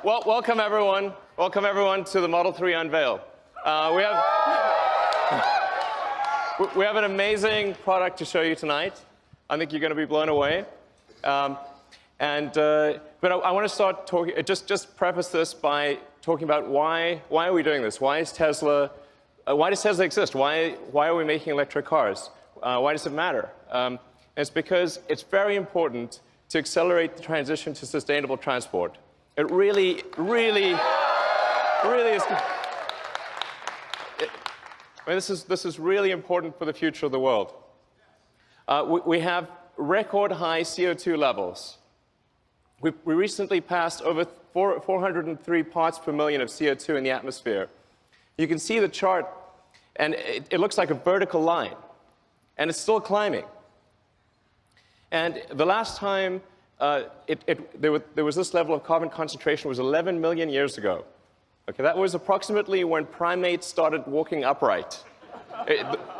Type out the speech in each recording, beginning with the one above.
Well, welcome everyone. Welcome everyone to the Model 3 unveil. We have an amazing product to show you tonight. I think you're going to be blown away. But I want to start talking. Just preface this by talking about why are we doing this? Why is Tesla? Why does Tesla exist? Why are we making electric cars? Why does it matter? It's because it's very important to accelerate the transition to sustainable transport. It really is. This is really important for the future of the world. We have record high CO2 levels. We recently passed over 403 parts per million of CO2 in the atmosphere. You can see the chart, and it looks like a vertical line, and it's still climbing. And the last time there was this level of carbon concentration was 11 million years ago. Okay, that was approximately when primates started walking upright.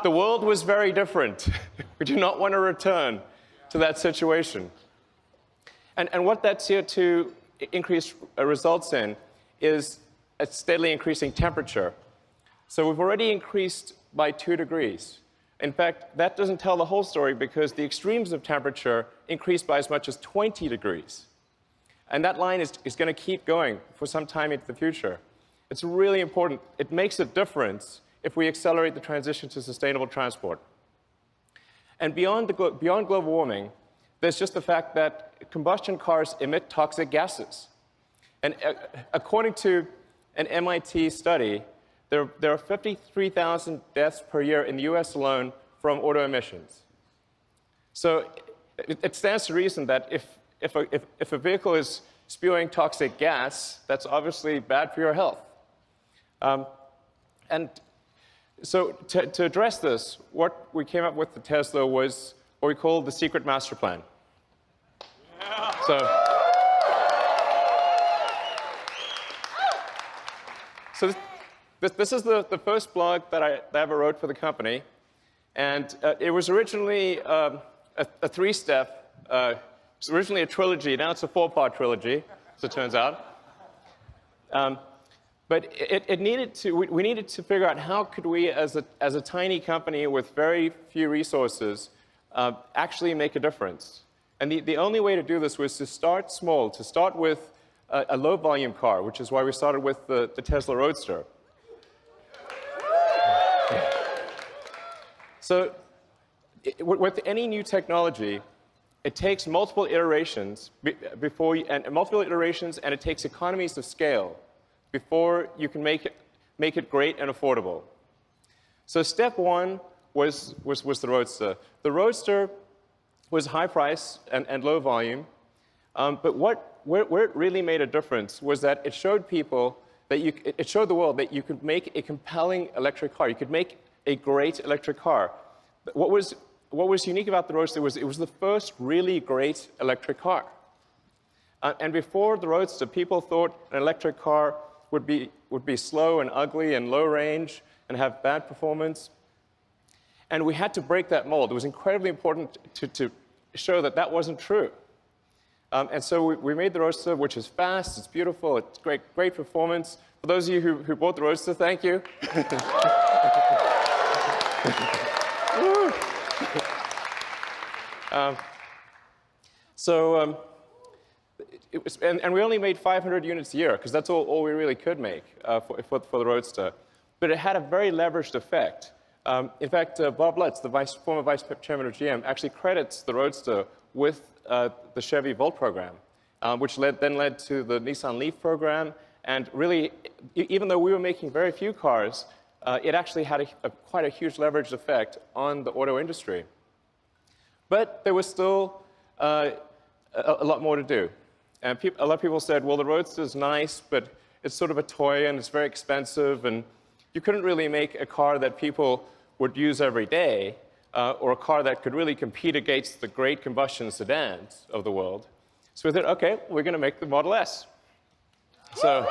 The world was very different. We do not want to return to that situation. And what that CO2 increase results in is a steadily increasing temperature. So we've already increased by 2 degrees. In fact, that doesn't tell the whole story because the extremes of temperature increased by as much as 20 degrees. And that line is going to keep going for some time into the future. It's really important. It makes a difference if we accelerate the transition to sustainable transport. And beyond global warming, there's just the fact that combustion cars emit toxic gases. And according to an MIT study, there are 53,000 deaths per year in the US alone from auto emissions. So it stands to reason that if a vehicle is spewing toxic gas, that's obviously bad for your health. And so to address this, what we came up with at Tesla was what we call the secret master plan. Yeah. So this is the first blog that I ever wrote for the company, and it was originally a 3-step. It was originally a trilogy. Now it's a 4-part trilogy, as it turns out. But we needed to figure out how could we, as a tiny company with very few resources, actually make a difference. And the only way to do this was to start small, to start with a low-volume car, which is why we started with the Tesla Roadster. So with any new technology, it takes multiple iterations and it takes economies of scale before you can make it great and affordable. So step 1 was the Roadster. The Roadster was high price and low volume, but where it really made a difference was that it showed people that it showed the world that you could make a compelling electric car. You could make a great electric car. What was unique about the Roadster was it was the first really great electric car. And before the Roadster, people thought an electric car would be slow and ugly and low range and have bad performance. And we had to break that mold. It was incredibly important to show that that wasn't true. And so we made the Roadster, which is fast, it's beautiful, it's great performance. For those of you who bought the Roadster, thank you. And we only made 500 units a year, because that's all we really could make for the Roadster. But it had a very leveraged effect. In fact, Bob Lutz, the former vice chairman of GM, actually credits the Roadster with the Chevy Volt program, which then led to the Nissan Leaf program. And really, even though we were making very few cars, it actually had quite a huge leveraged effect on the auto industry. But there was still a lot more to do. And a lot of people said, well, the Roadster is nice, but it's sort of a toy and it's very expensive, and you couldn't really make a car that people would use every day, or a car that could really compete against the great combustion sedans of the world. So we thought, OK, we're going to make the Model S. So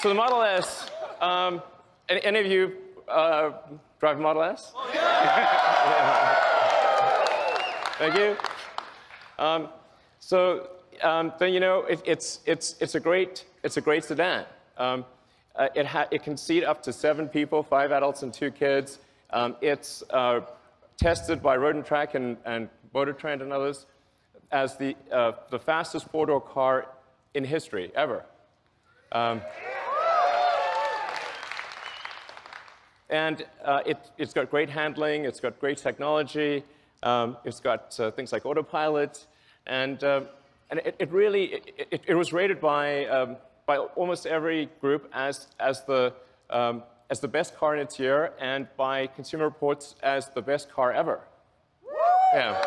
So the Model S Any of you drive a Model S? Oh, yeah. Thank you. Then you know it's a great sedan. It can seat up to 7 people, 5 adults and 2 kids. It's tested by Road and Track and Motor Trend and others as the fastest 4-door car in history ever. And it's got great handling. It's got great technology. It's got things like autopilot, and it was rated by almost every group as the best car in its year, and by Consumer Reports as the best car ever. Yeah.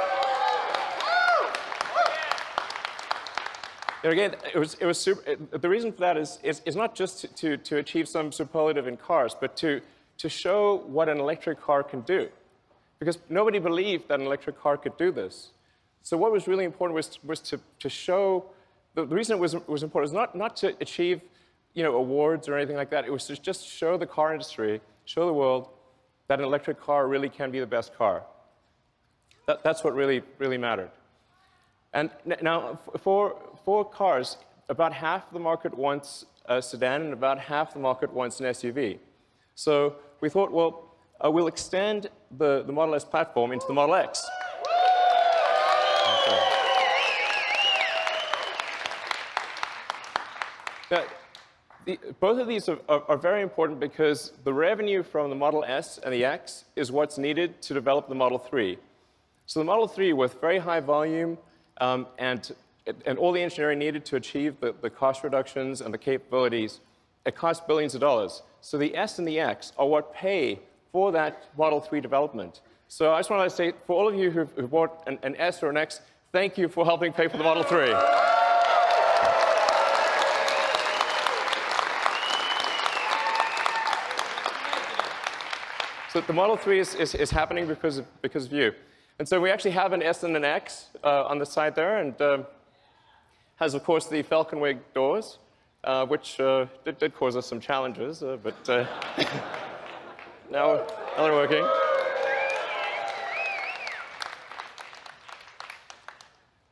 And again, it was super. The reason for that is not just to achieve some superlative in cars, but to show what an electric car can do. Because nobody believed that an electric car could do this. So what was really important was to show, the reason it was important was not to achieve awards or anything like that. It was to just show the car industry, show the world that an electric car really can be the best car. That's what really mattered. And now for cars, about half the market wants a sedan and about half the market wants an SUV. So we thought, well, we'll extend the Model S platform into the Model X. Now, both of these are very important because the revenue from the Model S and the X is what's needed to develop the Model 3. So the Model 3, with very high volume and all the engineering needed to achieve the cost reductions and the capabilities, it costs billions of dollars. So the S and the X are what pay for that Model 3 development. So I just want to say, for all of you who bought an S or an X, thank you for helping pay for the Model 3. So the Model 3 is happening because of you. And so we actually have an S and an X on the side there, and has, of course, the Falcon Wing doors, which did cause us some challenges, but now they're working.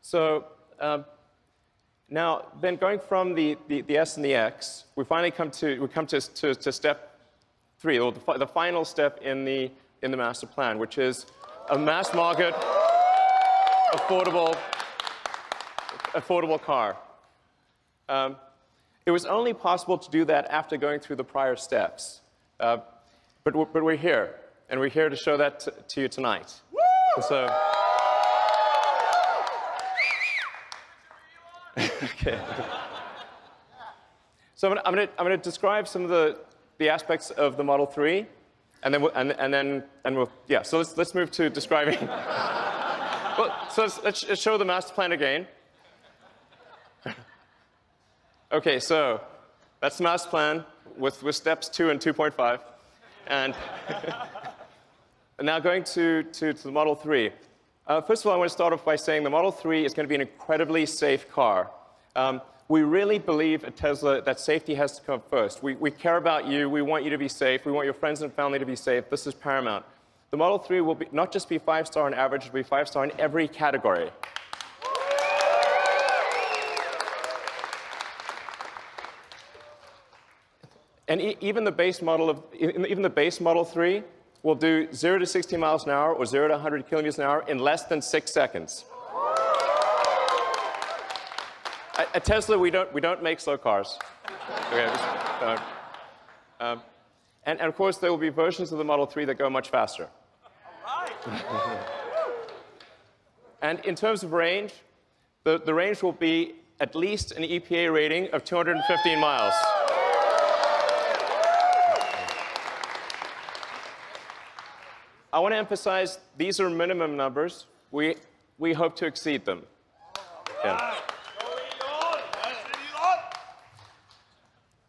So now, then going from the S and the X, we finally come to step 3, or the final step in the master plan, which is a mass market, affordable car. It was only possible to do that after going through the prior steps. But we're here, and we're here to show that to you tonight. And so, okay. So I'm going to describe some of the aspects of the Model 3, and then yeah. So let's move to describing. Well, so let's show the master plan again. Okay, so that's the master plan with steps 2 and 2.5. And now going to the Model 3. First of all, I want to start off by saying the Model 3 is going to be an incredibly safe car. We really believe at Tesla that safety has to come first. We care about you. We want you to be safe. We want your friends and family to be safe. This is paramount. The Model 3 will not just be 5-star on average, it will be 5-star in every category. And even the base Model 3 will do 0 to 60 miles an hour or 0 to 100 kilometers an hour in less than 6 seconds. At Tesla, we don't make slow cars. Okay, and of course, there will be versions of the Model 3 that go much faster. All right. And in terms of range, the range will be at least an EPA rating of 215 miles. I want to emphasize these are minimum numbers. We hope to exceed them. Yeah.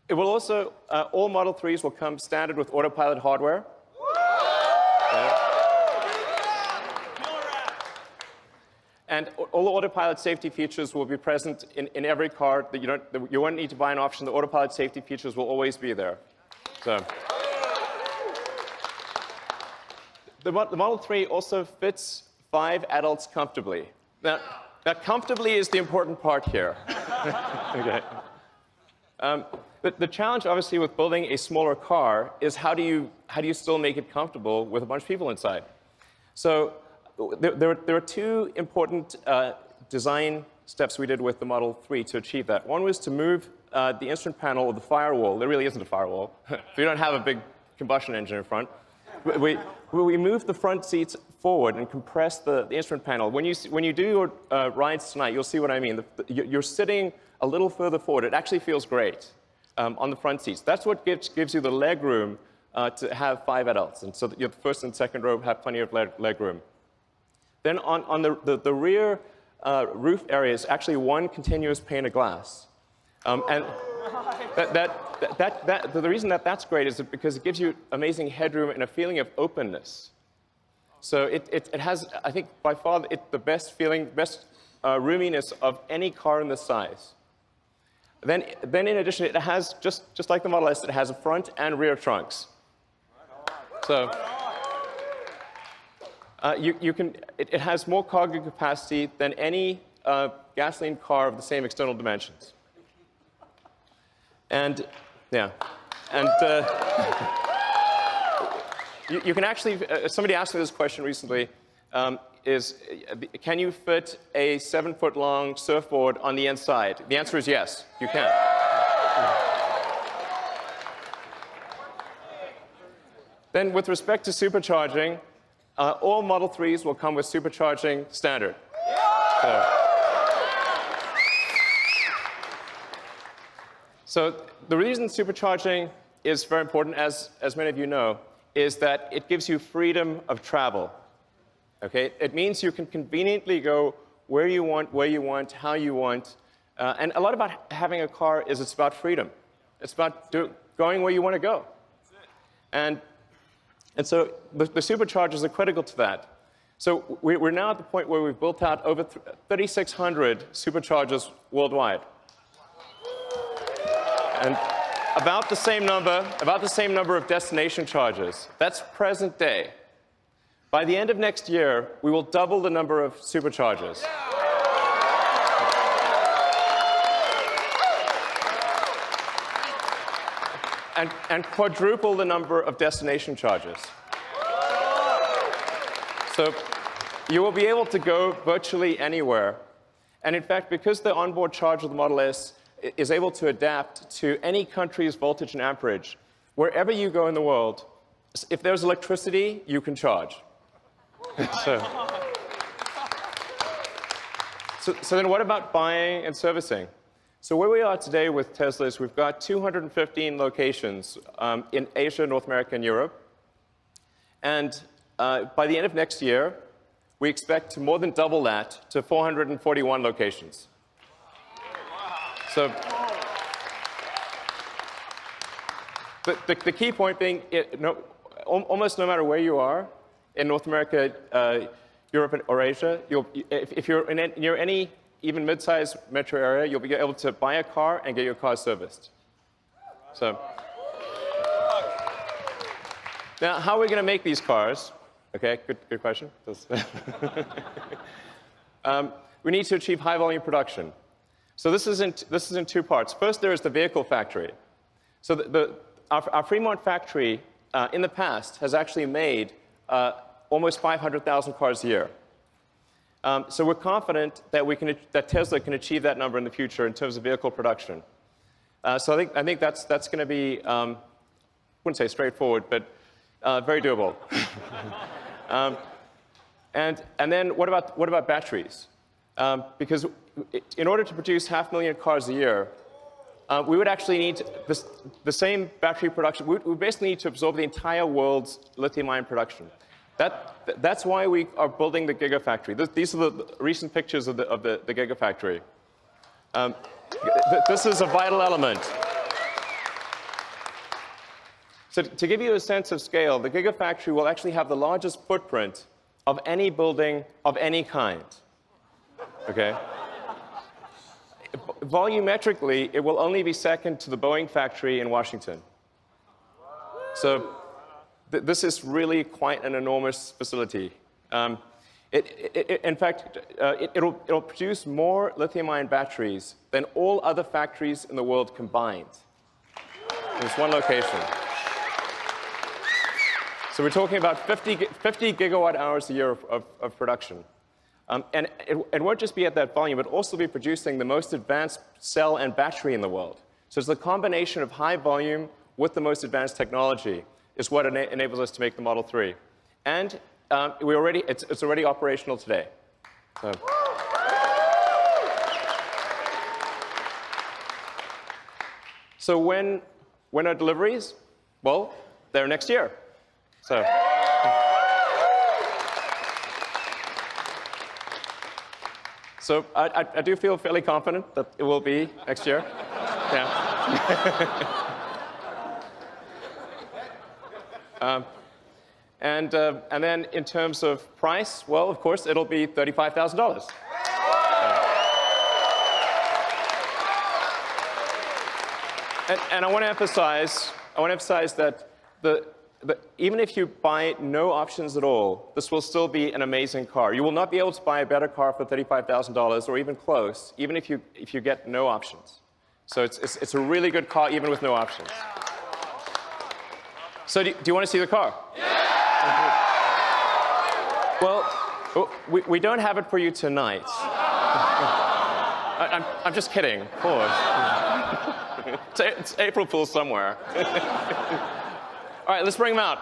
It will also, all Model 3s will come standard with autopilot hardware. Okay. And all the autopilot safety features will be present in every car. That you won't need to buy an option. The autopilot safety features will always be there. So the Model 3 also fits 5 adults comfortably. Now comfortably is the important part here. Okay. The challenge, obviously, with building a smaller car is how do you still make it comfortable with a bunch of people inside? So there are two important design steps we did with the Model 3 to achieve that. One was to move the instrument panel, or the firewall. There really isn't a firewall. We don't have a big combustion engine in front. We moved the front seats forward and compressed the instrument panel. When you do your rides tonight, you'll see what I mean. You're sitting a little further forward. It actually feels great on the front seats. That's what gives you the leg room to have 5 adults. And so that the first and second row have plenty of leg room. Then on the rear roof area is actually one continuous pane of glass. And the reason that that's great is because it gives you amazing headroom and a feeling of openness. So it has, I think, by far the best roominess of any car in this size. Then in addition, it has, just like the Model S, it has a front and rear trunks. So it has more cargo capacity than any gasoline car of the same external dimensions. And yeah, and you can actually, somebody asked me this question recently, can you fit a 7-foot-long surfboard on the inside? The answer is yes, you can. Then with respect to supercharging, all Model 3s will come with supercharging standard. So the reason supercharging is very important, as many of you know, is that it gives you freedom of travel. Okay? It means you can conveniently go where you want, how you want. And a lot about having a car is it's about freedom. It's about going where you want to go. And so the superchargers are critical to that. So we're now at the point where we've built out over 3,600 superchargers worldwide. And about the same number of destination chargers. That's present day. By the end of next year, we will double the number of superchargers. And quadruple the number of destination chargers. So you will be able to go virtually anywhere. And in fact, because the onboard charger of the Model S is able to adapt to any country's voltage and amperage, wherever you go in the world, if there's electricity, you can charge. So then what about buying and servicing? So where we are today with Tesla is we've got 215 locations in Asia, North America, and Europe. And by the end of next year, we expect to more than double that to 441 locations. So the key point being, almost no matter where you are, in North America, Europe, or Asia, if you're near any even mid-sized metro area, you'll be able to buy a car and get your car serviced. So now, how are we going to make these cars? Okay, good question. We need to achieve high-volume production. So this is in 2 parts. First, there is the vehicle factory. So our Fremont factory in the past has actually made almost 500,000 cars a year. So we're confident that Tesla can achieve that number in the future in terms of vehicle production. So I think that's going to be, I wouldn't say straightforward, but very doable. And then what about batteries? Because in order to produce 500,000 cars a year, we would actually need the same battery production. We basically need to absorb the entire world's lithium-ion production. That's why we are building the Gigafactory. These are the recent pictures of the Gigafactory. This is a vital element. So to give you a sense of scale, the Gigafactory will actually have the largest footprint of any building of any kind. Okay? Volumetrically, it will only be second to the Boeing factory in Washington. So this is really quite an enormous facility. In fact, it'll produce more lithium-ion batteries than all other factories in the world combined. In this one location. So we're talking about 50 gigawatt hours a year of production. And it won't just be at that volume, but also be producing the most advanced cell and battery in the world. So it's the combination of high volume with the most advanced technology is what enables us to make the Model 3. And it's already operational today. So when are deliveries? Well, they're next year. So I do feel fairly confident that it will be next year. Yeah. And then in terms of price, well, of course, it'll be $35,000. And I want to emphasize that even if you buy no options at all, this will still be an amazing car. You will not be able to buy a better car for $35,000 or even close, even if you get no options. So it's a really good car, even with no options. So do you want to see the car? Yeah! Well, we don't have it for you tonight. I'm just kidding, of course. It's April Fool's somewhere. All right, let's bring them out.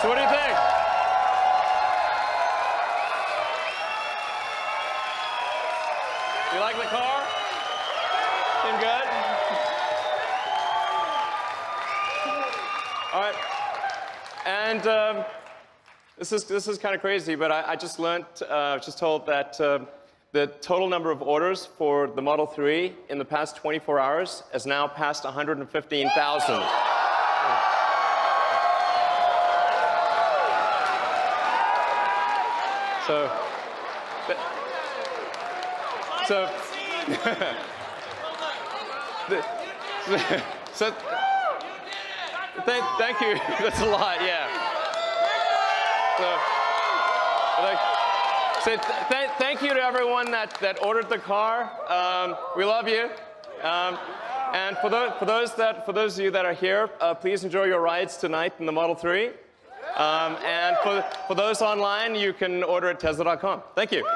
So what do you think? You like the car? Seem good? All right. And this is kind of crazy, but I just learned, just told that the total number of orders for the Model 3 in the past 24 hours has now passed 115,000. So So, thank you. That's a lot, yeah. So thank you to everyone that ordered the car. We love you. And for those of you that are here, please enjoy your rides tonight in the Model 3. And for those online, you can order at Tesla.com. Thank you.